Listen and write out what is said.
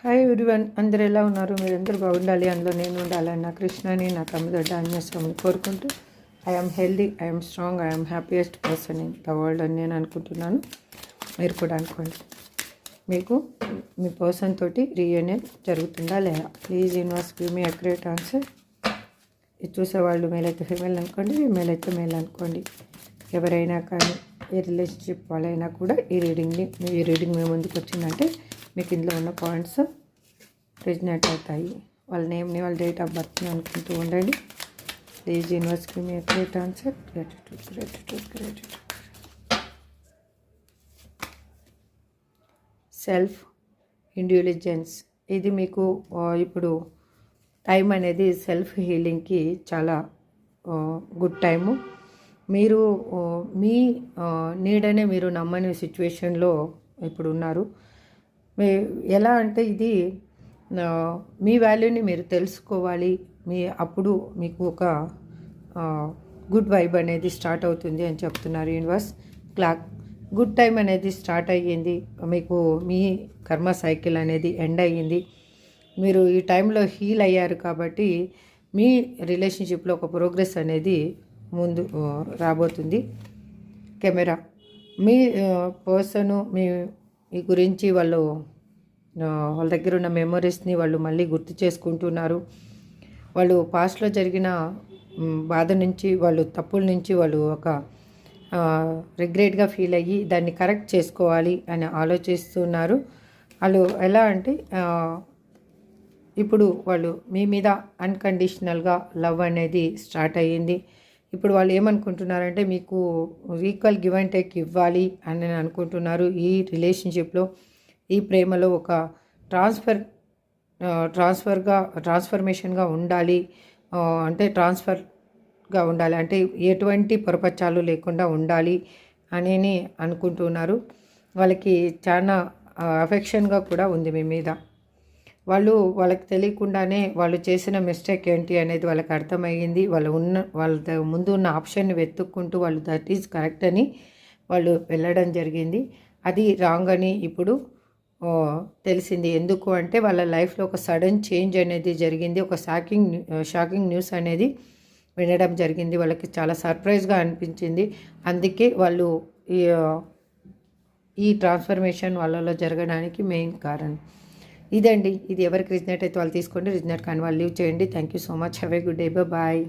Hi everyone, అందరు ఎలా ఉన్నారు? మీరందరూ బాగుండాలి, అందులో నేను ఉండాలని నా కృష్ణని నా తమ్ముదొడ్డ ఆంజనేయస్వామిని కోరుకుంటూ I'm healthy, I'm strong, I'm happiest person in the world అని నేను అనుకుంటున్నాను. మీరు కూడా అనుకోండి. మీకు మీ పర్సన్ తోటి రీయూనియన్ జరుగుతుందా లేదా? Please universe give me accurate answer. ఇది చూసేవాళ్ళు మేల్ అయితే ఫీమేల్ అనుకోండి, ఫీమేల్ అయితే మేల్ అనుకోండి. ఎవరైనా కానీ ఏ రిలేషన్షిప్ వాళ్ళైనా కూడా ఈ రీడింగ్ మీ ముందుకు వచ్చిందంటే మీకు ఇందులో ఉన్న పాయింట్స్ రెజినేట్ అవుతాయి. వాళ్ళ నేమ్ని, వాళ్ళ డేట్ ఆఫ్ బర్త్ని అనుకుంటూ ఉండండి. ప్లీజ్ యూనివర్స్కి మీ గ్రేట్ ఆన్సర్. గ్రాటిట్యూడ్. సెల్ఫ్ ఇండివిజువెన్స్. ఇది మీకు ఇప్పుడు టైం అనేది సెల్ఫ్ హీలింగ్కి చాలా గుడ్ టైము. మీరు మీ నీడనే మీరు నమ్మని సిచ్యువేషన్లో ఇప్పుడు ఉన్నారు. ఎలా అంటే ఇది మీ వాల్యూని మీరు తెలుసుకోవాలి. అప్పుడు మీకు ఒక గుడ్ వైబ్ అనేది స్టార్ట్ అవుతుంది అని చెప్తున్నారు యూనివర్స్. గుడ్ టైం అనేది స్టార్ట్ అయ్యింది. మీకు మీ కర్మ సైకిల్ అనేది ఎండ్ అయ్యింది. మీరు ఈ టైంలో హీల్ అయ్యారు కాబట్టి మీ రిలేషన్షిప్లో ఒక ప్రోగ్రెస్ అనేది ముందు రాబోతుంది. కెమెరా మీ పర్సను మీ గురించి వాళ్ళ దగ్గర ఉన్న మెమరీస్ని వాళ్ళు మళ్ళీ గుర్తు చేసుకుంటున్నారు. వాళ్ళు పాస్ట్లో జరిగిన బాధ నుంచి, వాళ్ళు తప్పుల నుంచి వాళ్ళు ఒక రిగ్రెట్గా ఫీల్ అయ్యి దాన్ని కరెక్ట్ చేసుకోవాలి అని ఆలోచిస్తున్నారు. వాళ్ళు ఎలా అంటే ఇప్పుడు వాళ్ళు మీ మీద అన్కండిషనల్గా లవ్ అనేది స్టార్ట్ అయ్యింది. ఇప్పుడు వాళ్ళు ఏమనుకుంటున్నారంటే మీకు ఈక్వల్ గివ్ అండ్ టేక్ ఇవ్వాలి అని నేను అనుకుంటున్నారు. ఈ రిలేషన్షిప్లో, ఈ ప్రేమలో ఒక ట్రాన్స్ఫర్మేషన్గా ఉండాలి. అంటే ట్రాన్స్ఫర్గా ఉండాలి అంటే ఎటువంటి పొరపచ్చాలు లేకుండా ఉండాలి అని అనుకుంటున్నారు. వాళ్ళకి చాలా అఫెక్షన్గా కూడా ఉంది మీ మీద. వాళ్ళకి తెలియకుండానే వాళ్ళు చేసిన మిస్టేక్ ఏంటి అనేది వాళ్ళకి అర్థమయ్యింది. వాళ్ళ ముందు ఉన్న ఆప్షన్ని వెతుక్కుంటూ వాళ్ళు దట్ ఈజ్ కరెక్ట్ అని వాళ్ళు వెళ్ళడం జరిగింది. అది రాంగ్ అని ఇప్పుడు తెలిసింది. ఎందుకు అంటే వాళ్ళ లైఫ్లో ఒక సడన్ చేంజ్ అనేది జరిగింది. ఒక షాకింగ్ న్యూస్ అనేది వినడం జరిగింది. వాళ్ళకి చాలా సర్ప్రైజ్గా అనిపించింది. అందుకే వాళ్ళు ఈ ట్రాన్స్ఫర్మేషన్ వాళ్ళలో జరగడానికి మెయిన్ కారణం ఇదండి. ఇది ఎవరికి రిజనేట్ అయితే వాళ్ళు తీసుకోండి, రిజనేట్ కానీ వాళ్ళు లీవ్ చేయండి. Thank you so much. Have a good day. Bye.